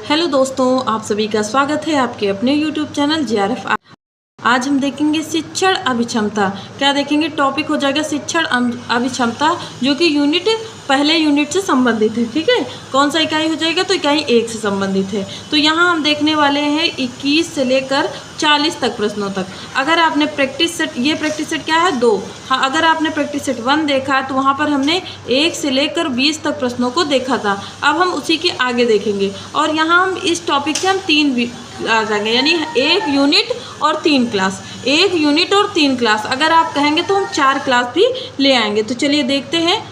Hello दोस्तों, आप सभी का स्वागत है आपके अपने यूट्यूब चैनल JRF। आज हम देखेंगे शिक्षण अभिक्षमता। क्या देखेंगे? टॉपिक हो जाएगा शिक्षण अभिक्षमता, जो कि पहले यूनिट से संबंधित है। ठीक है, कौन सा इकाई हो जाएगा? तो इकाई 1 से संबंधित है। तो यहाँ हम देखने वाले हैं 21 से लेकर 40 तक प्रश्नों तक। अगर आपने प्रैक्टिस सेट, ये प्रैक्टिस सेट क्या है? 2। हाँ, अगर आपने प्रैक्टिस सेट 1 देखा है तो वहाँ पर हमने 1 से लेकर 20 तक प्रश्नों को देखा था। अब हम उसी के आगे देखेंगे और यहाँ हम इस टॉपिक से हम 3 आ जाएंगे, यानी 1 यूनिट और 3 क्लास। 1 यूनिट और 3 क्लास अगर आप कहेंगे तो हम 4 क्लास भी ले आएंगे। तो चलिए देखते हैं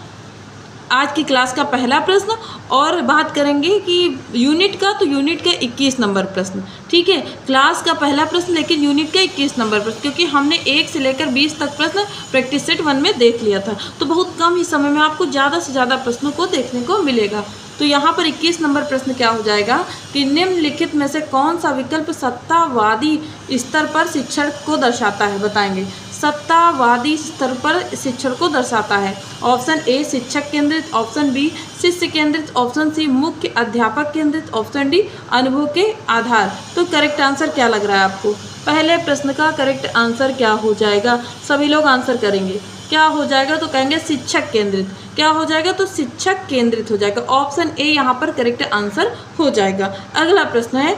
आज की क्लास का पहला प्रश्न और बात करेंगे कि यूनिट का, तो यूनिट का 21 नंबर प्रश्न। ठीक है, क्लास का पहला प्रश्न लेकिन यूनिट का 21 नंबर प्रश्न, क्योंकि हमने 1 से लेकर 20 तक प्रश्न प्रैक्टिस सेट 1 में देख लिया था। तो बहुत कम ही समय में आपको ज़्यादा से ज़्यादा प्रश्नों को देखने को मिलेगा। तो यहाँ पर 21 नंबर प्रश्न क्या हो जाएगा कि निम्नलिखित में से कौन सा विकल्प सत्तावादी स्तर पर शिक्षण को दर्शाता है? बताएंगे। सत्तावादी स्तर पर शिक्षण को दर्शाता है। ऑप्शन ए शिक्षक केंद्रित, ऑप्शन बी शिष्य केंद्रित, ऑप्शन सी मुख्य अध्यापक केंद्रित, ऑप्शन डी अनुभव के आधार। तो करेक्ट आंसर क्या लग रहा है आपको? पहले प्रश्न का करेक्ट आंसर क्या हो जाएगा? सभी लोग आंसर करेंगे। क्या हो जाएगा? तो कहेंगे शिक्षक केंद्रित। क्या हो जाएगा? तो शिक्षक केंद्रित हो जाएगा। ऑप्शन ए यहाँ पर करेक्ट आंसर हो जाएगा। अगला प्रश्न है,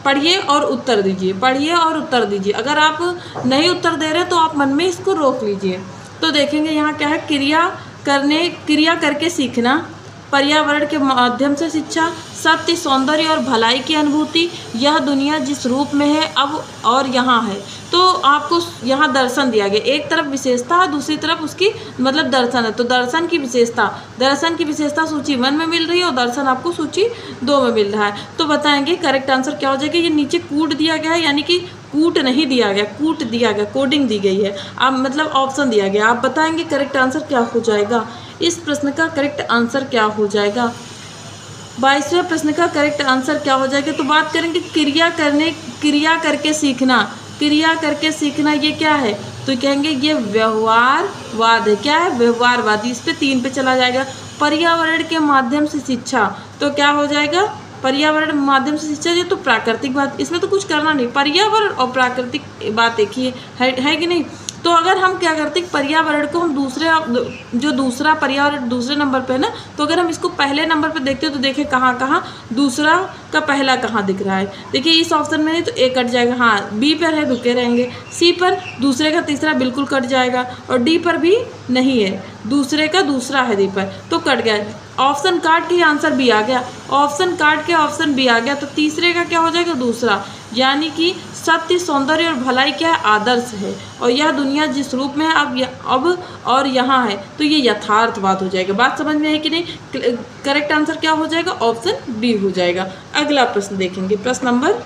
पढ़िए और उत्तर दीजिए। पढ़िए और उत्तर दीजिए। अगर आप नहीं उत्तर दे रहे तो आप मन में इसको रोक लीजिए। तो देखेंगे यहाँ क्या है, क्रिया करके सीखना, पर्यावरण के माध्यम से शिक्षा, सत्य, सौंदर्य और भलाई की अनुभूति, यह दुनिया जिस रूप में है अब और यहाँ है। तो आपको यहाँ दर्शन दिया गया, एक तरफ विशेषता है, दूसरी तरफ उसकी मतलब दर्शन है। तो दर्शन की विशेषता सूची 1 में मिल रही है और दर्शन आपको सूची 2 में मिल रहा है। तो बताएंगे करेक्ट आंसर क्या हो जाएगा। ये नीचे कूट दिया गया है, यानी कि कूट नहीं दिया गया, कूट दिया गया, कोडिंग दी गई है। आप मतलब ऑप्शन दिया गया। आप बताएंगे करेक्ट आंसर क्या हो जाएगा। इस प्रश्न का करेक्ट आंसर क्या हो जाएगा? 22वें प्रश्न का करेक्ट आंसर क्या हो जाएगा? तो बात करेंगे क्रिया करके सीखना। क्रिया करके सीखना ये क्या है? तो कहेंगे ये व्यवहारवाद है। क्या है? व्यवहारवाद। इस पे 3 पे चला जाएगा। पर्यावरण के माध्यम से शिक्षा, तो क्या हो जाएगा? पर्यावरण माध्यम से शिक्षा। ये तो प्राकृतिक बात, इसमें तो कुछ करना नहीं। पर्यावरण और प्राकृतिक बात एक ही है कि नहीं? तो अगर हम क्या करते हैं, पर्यावरण को हम दूसरा पर्यावरण दूसरे नंबर पे है ना, तो अगर हम इसको पहले नंबर पे देखते हैं तो देखें कहाँ दूसरा का पहला कहाँ दिख रहा है। देखिए इस ऑप्शन में नहीं तो ए कट जाएगा। हाँ, बी पर है, रुके रहेंगे। सी पर दूसरे का तीसरा बिल्कुल कट जाएगा और डी पर भी नहीं है, दूसरे का दूसरा है डी पर, तो कट गया। ऑप्शन काट के आंसर बी आ गया। ऑप्शन काट के ऑप्शन बी आ गया। तो तीसरे का क्या हो जाएगा? दूसरा, यानी कि सत्य, सौंदर्य और भलाई क्या है? आदर्श है। और यह दुनिया जिस रूप में है अब और यहाँ है, तो ये यथार्थवाद हो जाएगा। बात समझ में है कि नहीं? करेक्ट आंसर क्या हो जाएगा? ऑप्शन बी हो जाएगा। अगला प्रश्न देखेंगे, प्रश्न नंबर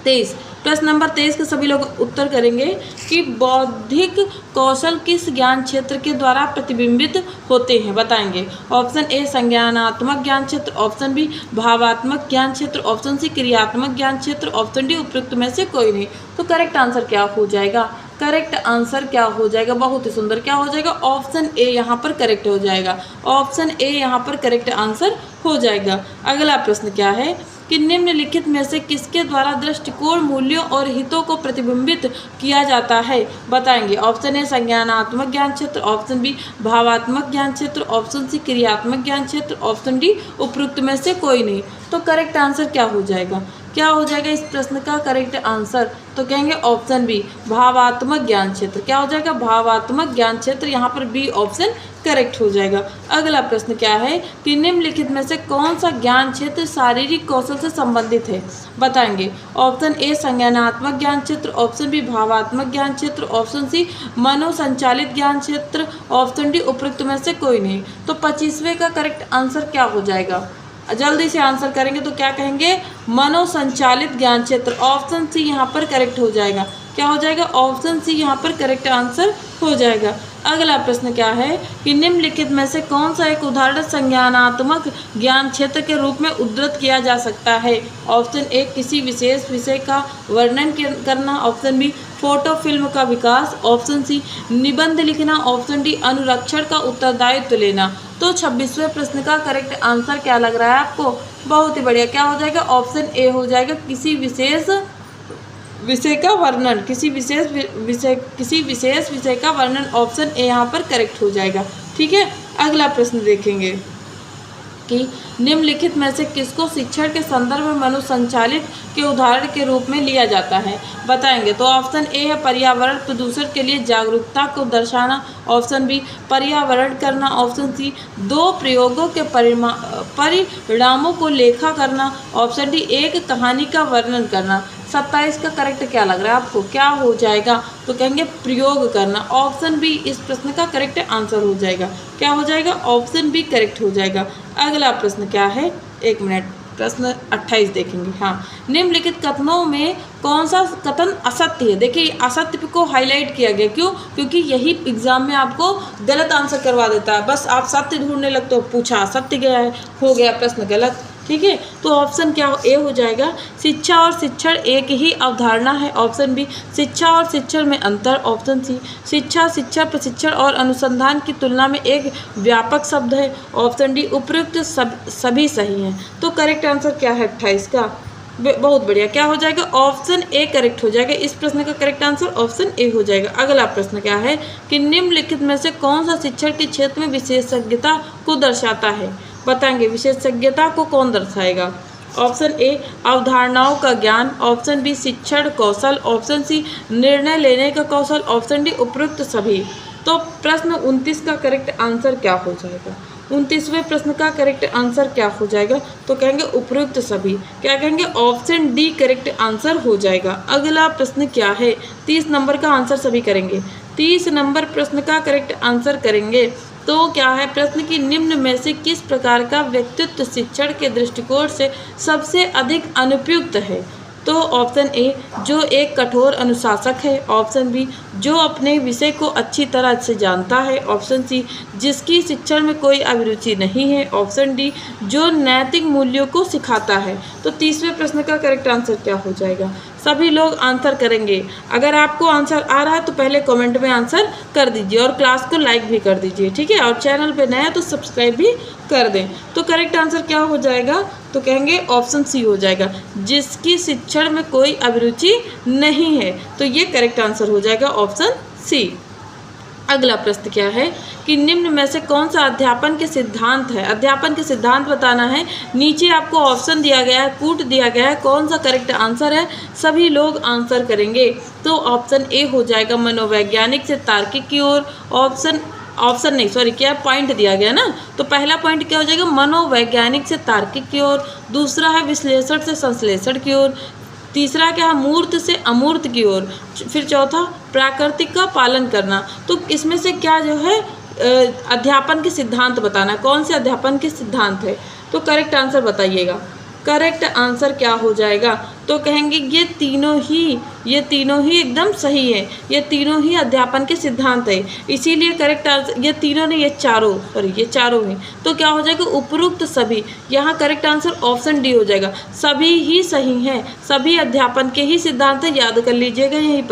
23। प्रश्न नंबर 23 के सभी लोग उत्तर करेंगे कि बौद्धिक कौशल किस ज्ञान क्षेत्र के द्वारा प्रतिबिंबित होते हैं? बताएंगे। ऑप्शन ए संज्ञानात्मक ज्ञान क्षेत्र, ऑप्शन बी भावात्मक ज्ञान क्षेत्र, ऑप्शन सी क्रियात्मक ज्ञान क्षेत्र, ऑप्शन डी उपयुक्त में से कोई नहीं। तो करेक्ट आंसर क्या हो जाएगा? करेक्ट आंसर क्या हो जाएगा? बहुत ही सुंदर, क्या हो जाएगा? ऑप्शन ए यहाँ पर करेक्ट हो जाएगा। ऑप्शन ए यहाँ पर करेक्ट आंसर हो जाएगा। अगला प्रश्न क्या है कि निम्नलिखित में से किसके द्वारा दृष्टिकोण, मूल्यों और हितों को प्रतिबिंबित किया जाता है? बताएंगे। ऑप्शन ए संज्ञानात्मक ज्ञान क्षेत्र, ऑप्शन बी भावात्मक ज्ञान क्षेत्र, ऑप्शन सी क्रियात्मक ज्ञान क्षेत्र, ऑप्शन डी उपयुक्त में से कोई नहीं। तो करेक्ट आंसर क्या हो जाएगा? क्या हो जाएगा इस प्रश्न का करेक्ट आंसर? तो कहेंगे ऑप्शन बी भावात्मक ज्ञान क्षेत्र। क्या हो जाएगा? भावात्मक ज्ञान क्षेत्र। यहाँ पर बी ऑप्शन करेक्ट हो जाएगा। अगला प्रश्न क्या है कि निम्नलिखित में से कौन सा ज्ञान क्षेत्र शारीरिक कौशल से संबंधित है? बताएंगे। ऑप्शन ए संज्ञानात्मक ज्ञान क्षेत्र, ऑप्शन बी भावात्मक ज्ञान क्षेत्र, ऑप्शन सी मनोसंचालित ज्ञान क्षेत्र, ऑप्शन डी उपयुक्त में से कोई नहीं। तो 25वें का करेक्ट आंसर क्या हो जाएगा? जल्दी से आंसर करेंगे तो क्या कहेंगे? मनोसंचालित ज्ञान क्षेत्र। ऑप्शन सी यहाँ पर करेक्ट हो जाएगा। क्या हो जाएगा? ऑप्शन सी यहाँ पर करेक्ट आंसर हो जाएगा। अगला प्रश्न क्या है कि निम्नलिखित में से कौन सा एक उदाहरण संज्ञानात्मक ज्ञान क्षेत्र के रूप में उद्धृत किया जा सकता है। ऑप्शन ए किसी विशेष विषय का वर्णन करना, ऑप्शन बी फोटो फिल्म का विकास, ऑप्शन सी निबंध लिखना, ऑप्शन डी अनुरक्षण का उत्तरदायित्व लेना। तो 26वें प्रश्न का करेक्ट आंसर क्या लग रहा है आपको? बहुत ही बढ़िया, क्या हो जाएगा? ऑप्शन ए हो जाएगा, किसी विशेष विषय का वर्णन, किसी विशेष विषय का वर्णन। ऑप्शन ए यहाँ पर करेक्ट हो जाएगा। ठीक है, अगला प्रश्न देखेंगे कि निम्नलिखित में से किसको शिक्षण के संदर्भ में मनुष्य संचालित के उदाहरण के रूप में लिया जाता है, बताएंगे। तो ऑप्शन ए है पर्यावरण प्रदूषण के लिए जागरूकता को दर्शाना, ऑप्शन बी पर्यावरण करना, ऑप्शन सी दो प्रयोगों के परिणामों को लेखा करना, ऑप्शन डी एक कहानी का वर्णन करना। 27 का करेक्ट क्या लग रहा है आपको? क्या हो जाएगा? तो कहेंगे प्रयोग करना। ऑप्शन बी इस प्रश्न का करेक्ट आंसर हो जाएगा। क्या हो जाएगा? ऑप्शन बी करेक्ट हो जाएगा। अगला प्रश्न क्या है? एक मिनट, प्रश्न 28 देखेंगे। हाँ, निम्नलिखित कथनों में कौन सा कथन असत्य है? देखिए असत्य को हाईलाइट किया गया, क्यों? क्योंकि यही एग्जाम में आपको गलत आंसर करवा देता है। बस आप सत्य ढूंढने लगते हो, पूछा असत्य गया है, हो गया प्रश्न गलत। ठीक है, तो ऑप्शन क्या ए हो जाएगा, शिक्षा और शिक्षण एक ही अवधारणा है, ऑप्शन बी शिक्षा और शिक्षण में अंतर, ऑप्शन सी शिक्षा शिक्षा प्रशिक्षण और अनुसंधान की तुलना में एक व्यापक शब्द है, ऑप्शन डी उपयुक्त सभी सही हैं। तो करेक्ट आंसर क्या है 28 का? बहुत बढ़िया, क्या हो जाएगा? ऑप्शन ए करेक्ट हो जाएगा। इस प्रश्न का करेक्ट आंसर ऑप्शन ए हो जाएगा। अगला प्रश्न क्या है कि निम्नलिखित में से कौन सा शिक्षण के क्षेत्र में विशेषज्ञता को दर्शाता है, बताएंगे। विशेषज्ञता को कौन दर्शाएगा? ऑप्शन ए अवधारणाओं का ज्ञान, ऑप्शन बी शिक्षण कौशल, ऑप्शन सी निर्णय लेने का कौशल, ऑप्शन डी उपयुक्त सभी। तो प्रश्न 29 का करेक्ट आंसर क्या हो जाएगा? 29वें प्रश्न का करेक्ट आंसर क्या हो जाएगा? तो कहेंगे उपयुक्त सभी। क्या कहेंगे? ऑप्शन डी करेक्ट आंसर हो जाएगा। अगला प्रश्न क्या है? 30 नंबर का आंसर सभी करेंगे। 30 नंबर प्रश्न का करेक्ट आंसर करेंगे। तो क्या है प्रश्न की निम्न में से किस प्रकार का व्यक्तित्व शिक्षण के दृष्टिकोण से सबसे अधिक अनुपयुक्त है? तो ऑप्शन ए जो एक कठोर अनुशासक है, ऑप्शन बी जो अपने विषय को अच्छी तरह से जानता है, ऑप्शन सी जिसकी शिक्षण में कोई अभिरुचि नहीं है, ऑप्शन डी जो नैतिक मूल्यों को सिखाता है। तो 30वें प्रश्न का करेक्ट आंसर क्या हो जाएगा? सभी लोग आंसर करेंगे। अगर आपको आंसर आ रहा है तो पहले कमेंट में आंसर कर दीजिए और क्लास को लाइक भी कर दीजिए। ठीक है, और चैनल पे नया तो सब्सक्राइब भी कर दें। तो करेक्ट आंसर क्या हो जाएगा? तो कहेंगे ऑप्शन सी हो जाएगा, जिसकी शिक्षण में कोई अभिरुचि नहीं है। तो ये करेक्ट आंसर हो जाएगा ऑप्शन सी। अगला प्रश्न क्या है कि निम्न में से कौन सा अध्यापन के सिद्धांत है? अध्यापन के सिद्धांत बताना है। नीचे आपको ऑप्शन दिया गया है, कूट दिया गया है, कौन सा करेक्ट आंसर है? सभी लोग आंसर करेंगे। तो ऑप्शन ए हो जाएगा मनोवैज्ञानिक से तार्किक की ओर, ऑप्शन नहीं सॉरी क्या पॉइंट दिया गया ना, तो पहला पॉइंट क्या हो जाएगा? मनोवैज्ञानिक से तार्किक की ओर, दूसरा है विश्लेषण से संश्लेषण की ओर, तीसरा क्या है? मूर्त से अमूर्त की ओर, फिर चौथा प्राकृतिक का पालन करना। तो इसमें से क्या जो है अध्यापन के सिद्धांत बताना, कौन से अध्यापन के सिद्धांत है? तो करेक्ट आंसर बताइएगा। करेक्ट आंसर क्या हो जाएगा? तो कहेंगे ये तीनों ही एकदम सही है, ये तीनों ही अध्यापन के सिद्धांत है, इसीलिए करेक्ट आंसर ये तीनों ने, ये चारों हैं। तो क्या हो जाएगा? उपयुक्त सभी। यहाँ करेक्ट आंसर ऑप्शन डी हो जाएगा। सभी ही सही हैं, सभी अध्यापन के ही सिद्धांत है। याद कर लीजिएगा, यहीं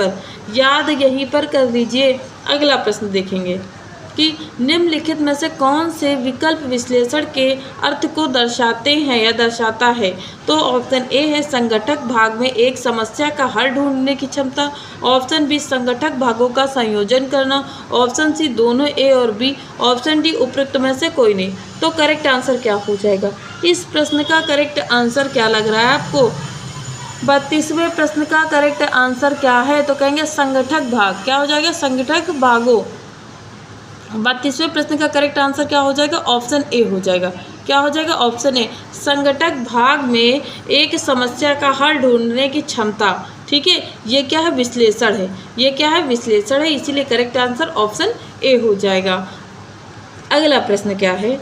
पर कर लीजिए। अगला प्रश्न देखेंगे कि निम्नलिखित में से कौन से विकल्प विश्लेषण के अर्थ को दर्शाते हैं या दर्शाता है? तो ऑप्शन ए है संगठक भाग में एक समस्या का हल ढूंढने की क्षमता, ऑप्शन बी संगठक भागों का संयोजन करना, ऑप्शन सी दोनों ए और बी, ऑप्शन डी उपयुक्त में से कोई नहीं। तो करेक्ट आंसर क्या हो जाएगा? इस प्रश्न का करेक्ट आंसर क्या लग रहा है आपको? 32वें प्रश्न का करेक्ट आंसर क्या है? तो कहेंगे संगठक भाग। क्या हो जाएगा? संगठक भागों। 32वें प्रश्न का करेक्ट आंसर क्या हो जाएगा? ऑप्शन ए हो जाएगा। क्या हो जाएगा? ऑप्शन ए संगठक भाग में एक समस्या का हल ढूंढने की क्षमता। ठीक है, ये क्या है? विश्लेषण है, इसीलिए करेक्ट आंसर ऑप्शन ए हो जाएगा। अगला प्रश्न क्या है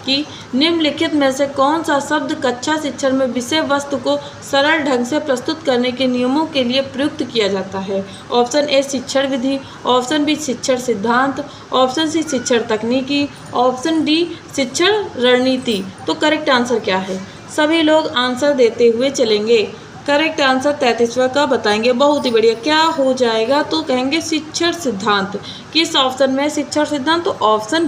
कि निम्नलिखित में से कौन सा शब्द कक्षा शिक्षण में विषय वस्तु को सरल ढंग से प्रस्तुत करने के नियमों के लिए प्रयुक्त किया जाता है। ऑप्शन ए शिक्षण विधि, ऑप्शन बी शिक्षण सिद्धांत, ऑप्शन सी शिक्षण तकनीकी, ऑप्शन डी शिक्षण रणनीति। तो करेक्ट आंसर क्या है? सभी लोग आंसर देते हुए चलेंगे। करेक्ट आंसर 33वां का बताएंगे। बहुत ही बढ़िया। क्या हो जाएगा? तो कहेंगे शिक्षण सिद्धांत। किस ऑप्शन में शिक्षण सिद्धांत? तो ऑप्शन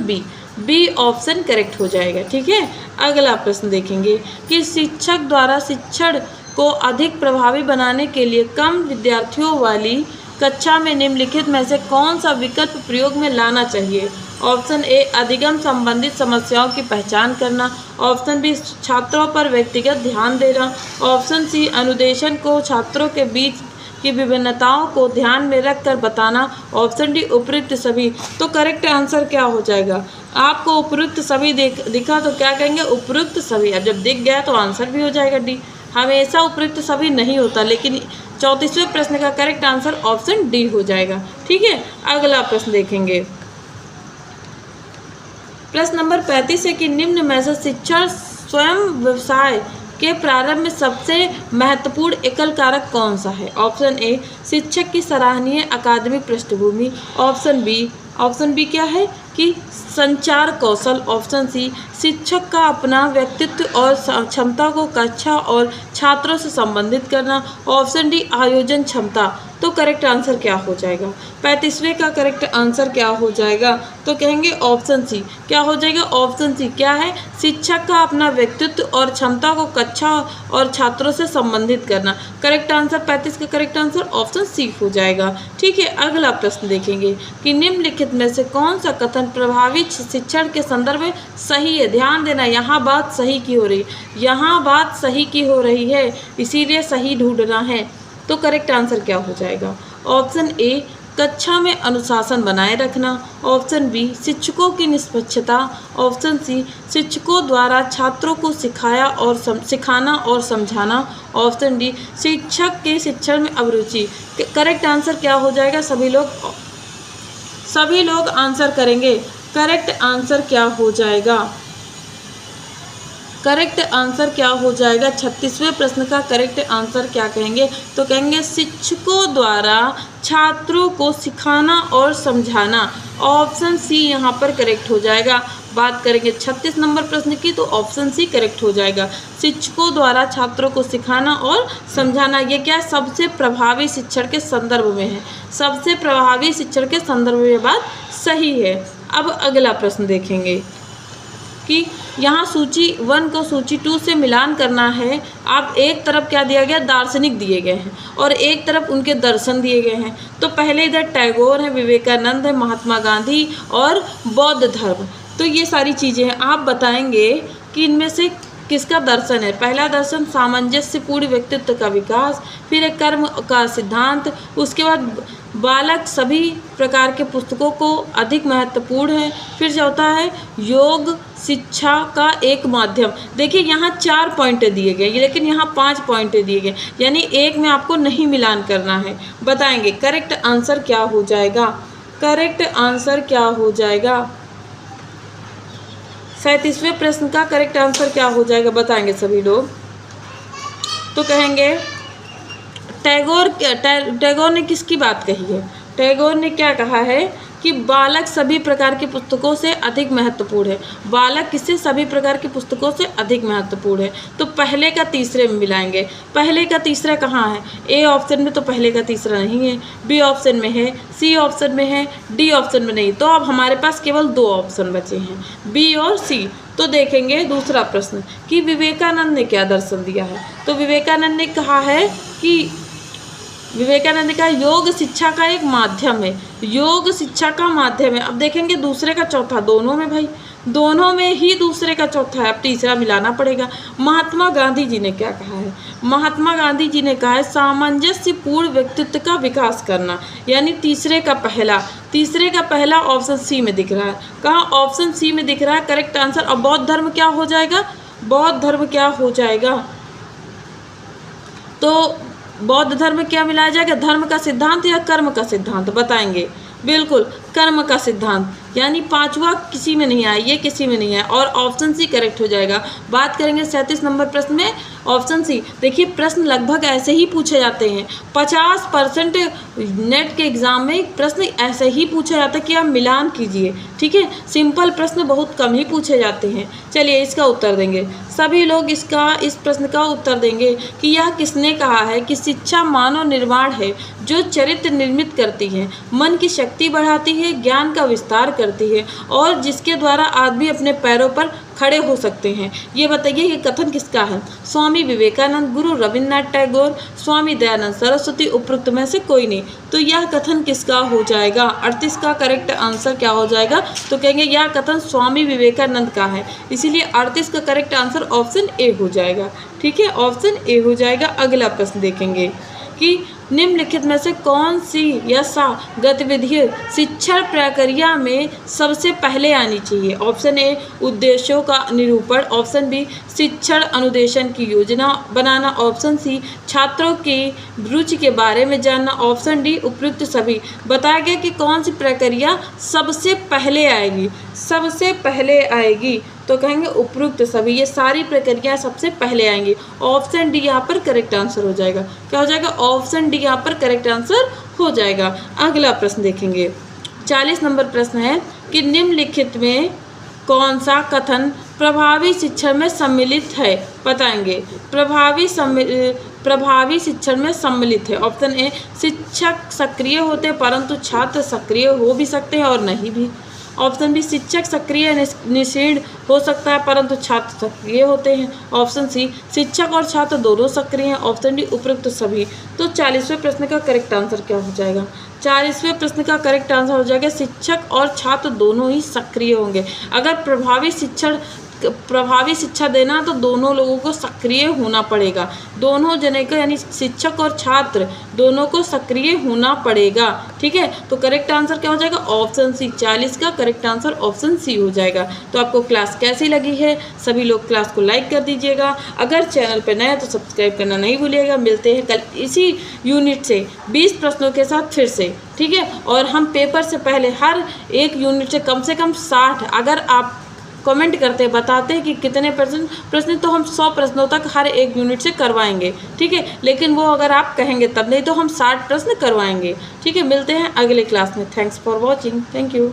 बी ऑप्शन करेक्ट हो जाएगा। ठीक है, अगला प्रश्न देखेंगे कि शिक्षक द्वारा शिक्षण को अधिक प्रभावी बनाने के लिए कम विद्यार्थियों वाली कक्षा में निम्नलिखित में से कौन सा विकल्प प्रयोग में लाना चाहिए? ऑप्शन ए अधिगम संबंधित समस्याओं की पहचान करना, ऑप्शन बी छात्रों पर व्यक्तिगत ध्यान देना, ऑप्शन सी अनुदेशन को छात्रों के बीच की विभिन्नताओं को ध्यान में रखकर बताना, ऑप्शन डी उपयुक्त सभी। तो करेक्ट आंसर क्या हो जाएगा? आपको उपयुक्त सभी दिखा तो क्या कहेंगे? उपयुक्त सभी। अब जब दिख गया तो आंसर भी हो जाएगा डी। हमेशा उपयुक्त सभी नहीं होता, लेकिन 34वें प्रश्न का करेक्ट आंसर ऑप्शन डी हो जाएगा। ठीक है, अगला प्रश्न देखेंगे। प्रश्न नंबर 35 है कि निम्न में से शिक्षण स्वयं व्यवसाय के प्रारंभ में सबसे महत्वपूर्ण एकल कारक कौन सा है? ऑप्शन ए शिक्षक की सराहनीय अकादमिक पृष्ठभूमि, ऑप्शन बी क्या है कि संचार कौशल, ऑप्शन सी शिक्षक का अपना व्यक्तित्व और क्षमता को कक्षा और छात्रों से संबंधित करना, ऑप्शन डी आयोजन क्षमता। तो करेक्ट आंसर क्या हो जाएगा? 35वें का करेक्ट आंसर क्या हो जाएगा? तो कहेंगे ऑप्शन सी। क्या हो जाएगा? ऑप्शन सी क्या है? शिक्षक का अपना व्यक्तित्व और क्षमता को कक्षा और छात्रों से संबंधित करना। करेक्ट आंसर 35 का करेक्ट आंसर ऑप्शन सी हो जाएगा। ठीक है, अगला प्रश्न देखेंगे कि निम्नलिखित में से कौन सा कथन प्रभावी शिक्षण के संदर्भ में सही है? ध्यान देना, यहाँ बात सही की हो रही है, यहाँ बात सही की हो रही है, इसीलिए सही ढूंढना है। तो करेक्ट आंसर क्या हो जाएगा? ऑप्शन ए कक्षा में अनुशासन बनाए रखना, ऑप्शन बी शिक्षकों की निष्पक्षता, ऑप्शन सी शिक्षकों द्वारा छात्रों को सिखाना और समझाना, ऑप्शन डी शिक्षक के शिक्षण में अभिरुचि। करेक्ट आंसर क्या हो जाएगा? सभी लोग आंसर करेंगे। करेक्ट आंसर क्या हो जाएगा? करेक्ट आंसर क्या हो जाएगा? 36वें प्रश्न का करेक्ट आंसर क्या कहेंगे? तो कहेंगे शिक्षकों द्वारा छात्रों को सिखाना और समझाना। ऑप्शन सी यहाँ पर करेक्ट हो जाएगा। बात करेंगे 36 नंबर प्रश्न की, तो ऑप्शन सी करेक्ट हो जाएगा। शिक्षकों द्वारा छात्रों को सिखाना और समझाना, ये क्या सबसे प्रभावी शिक्षण के संदर्भ में है। सबसे प्रभावी शिक्षण के संदर्भ में बात सही है। अब अगला प्रश्न देखेंगे कि यहाँ सूची 1 को सूची 2 से मिलान करना है। आप एक तरफ क्या दिया गया? दार्शनिक दिए गए हैं और एक तरफ उनके दर्शन दिए गए हैं। तो पहले इधर टैगोर है, विवेकानंद है, महात्मा गांधी और बौद्ध धर्म। तो ये सारी चीज़ें हैं। आप बताएंगे कि इनमें से किसका दर्शन है। पहला दर्शन सामंजस्यपूर्ण व्यक्तित्व का विकास, फिर एक कर्म का सिद्धांत, उसके बाद बालक सभी प्रकार के पुस्तकों को अधिक महत्वपूर्ण है, फिर चौथा है योग शिक्षा का एक माध्यम। देखिए यहाँ 4 पॉइंट दिए गए, लेकिन यहाँ 5 पॉइंट दिए गए, यानी एक में आपको नहीं मिलान करना है। बताएंगे करेक्ट आंसर क्या हो जाएगा? करेक्ट आंसर क्या हो जाएगा? 37वें प्रश्न का करेक्ट आंसर क्या हो जाएगा? बताएंगे सभी लोग। तो कहेंगे टैगोर ने किसकी बात कही है? टैगोर ने क्या कहा है कि बालक सभी प्रकार की पुस्तकों से अधिक महत्वपूर्ण है। बालक किससे? सभी प्रकार की पुस्तकों से अधिक महत्वपूर्ण है। तो पहले का तीसरे में मिलाएंगे। पहले का तीसरा कहाँ है? ए ऑप्शन में तो पहले का तीसरा नहीं है, बी ऑप्शन में है, सी ऑप्शन में है, डी ऑप्शन में नहीं। तो अब हमारे पास केवल 2 ऑप्शन बचे हैं, बी और सी। तो देखेंगे दूसरा प्रश्न कि विवेकानंद ने क्या दर्शन दिया है। तो विवेकानंद ने कहा है कि योग शिक्षा का एक माध्यम है, योग शिक्षा का माध्यम है। अब देखेंगे दूसरे का चौथा, दोनों में भाई, दोनों में ही दूसरे का चौथा है, अब तीसरा मिलाना पड़ेगा। महात्मा गांधी जी ने क्या कहा है? महात्मा गांधी जी ने कहा है सामंजस्यपूर्ण व्यक्तित्व का विकास करना, यानी तीसरे का पहला ऑप्शन सी में दिख रहा है। कहाँ? ऑप्शन सी में दिख रहा है करेक्ट आंसर। और बौद्ध धर्म क्या हो जाएगा? बौद्ध धर्म क्या हो जाएगा? तो बौद्ध धर्म क्या मिलाया जाएगा? धर्म का सिद्धांत या कर्म का सिद्धांत? बताएंगे। बिल्कुल कर्म का सिद्धांत। यानी पांचवा किसी में नहीं आया, ये किसी में नहीं है और ऑप्शन सी करेक्ट हो जाएगा। बात करेंगे 37 नंबर प्रश्न में, ऑप्शन सी। देखिए प्रश्न लगभग ऐसे ही पूछे जाते हैं, 50% नेट के एग्जाम में प्रश्न ऐसे ही पूछा जाता है कि आप मिलान कीजिए, ठीक है। सिंपल प्रश्न बहुत कम ही पूछे जाते हैं। चलिए इसका उत्तर देंगे, सभी लोग इस प्रश्न का उत्तर देंगे कि यह किसने कहा है कि शिक्षा मानव निर्माण है जो चरित्र निर्मित करती है, मन की शक्ति बढ़ाती है, ज्ञान का विस्तार करती है और जिसके द्वारा आदमी अपने पैरों पर खड़े हो सकते हैं। ये बताइए ये कथन किसका है? स्वामी विवेकानंद, गुरु रविन्द्रनाथ टैगोर, स्वामी दयानंद सरस्वती, उपरोक्त में से कोई नहीं। तो यह कथन किसका हो जाएगा? 38 का करेक्ट आंसर क्या हो जाएगा? तो कहेंगे यह कथन स्वामी विवेकानंद का है, इसीलिए 38 का करेक्ट आंसर ऑप्शन ए हो जाएगा, ठीक है, ऑप्शन ए हो जाएगा। अगला प्रश्न देखेंगे कि निम्नलिखित में से कौन सी या सा गतिविधि शिक्षण प्रक्रिया में सबसे पहले आनी चाहिए? ऑप्शन ए उद्देश्यों का निरूपण, ऑप्शन बी शिक्षण अनुदेशन की योजना बनाना, ऑप्शन सी छात्रों की रुचि के बारे में जानना, ऑप्शन डी उपयुक्त सभी। बताया गया कि कौन सी प्रक्रिया सबसे पहले आएगी? सबसे पहले आएगी तो कहेंगे उपयुक्त सभी, ये सारी प्रक्रिया सबसे पहले आएंगी। ऑप्शन डी यहाँ पर करेक्ट आंसर हो जाएगा। क्या हो जाएगा? ऑप्शन डी यहाँ पर करेक्ट आंसर हो जाएगा। अगला प्रश्न देखेंगे, 40 नंबर प्रश्न है कि निम्नलिखित में कौन सा कथन प्रभावी शिक्षण में सम्मिलित है? बताएंगे प्रभावी शिक्षण में सम्मिलित है। ऑप्शन ए शिक्षक सक्रिय होते हैं परंतु छात्र सक्रिय हो भी सकते हैं और नहीं भी। ऑप्शन बी शिक्षक सक्रिय निषेध हो सकता है परंतु छात्र सक्रिय होते हैं। ऑप्शन सी शिक्षक और छात्र दोनों सक्रिय हैं। ऑप्शन डी उपयुक्त सभी। तो 40वें प्रश्न का करेक्ट आंसर क्या हो जाएगा? 40वें प्रश्न का करेक्ट आंसर हो जाएगा शिक्षक और छात्र दोनों ही सक्रिय होंगे। अगर प्रभावी शिक्षा देना तो दोनों लोगों को सक्रिय होना पड़ेगा, दोनों जने को यानी शिक्षक और छात्र दोनों को सक्रिय होना पड़ेगा, ठीक है। तो करेक्ट आंसर क्या हो जाएगा? Option C. 40 का करेक्ट आंसर ऑप्शन सी हो जाएगा। तो आपको क्लास कैसी लगी है? सभी लोग क्लास को लाइक कर दीजिएगा, अगर चैनल पर नए तो सब्सक्राइब करना नहीं भूलिएगा। मिलते हैं कल इसी यूनिट से 20 प्रश्नों के साथ फिर से, ठीक है। और हम पेपर से पहले हर एक यूनिट से कम 60, अगर आप कमेंट करते बताते हैं कि कितने प्रश्न तो हम 100 प्रश्नों तक हर एक यूनिट से करवाएंगे, ठीक है। लेकिन वो अगर आप कहेंगे तब, नहीं तो हम 60 प्रश्न करवाएंगे, ठीक है। मिलते हैं अगले क्लास में। Thanks for watching. Thank you.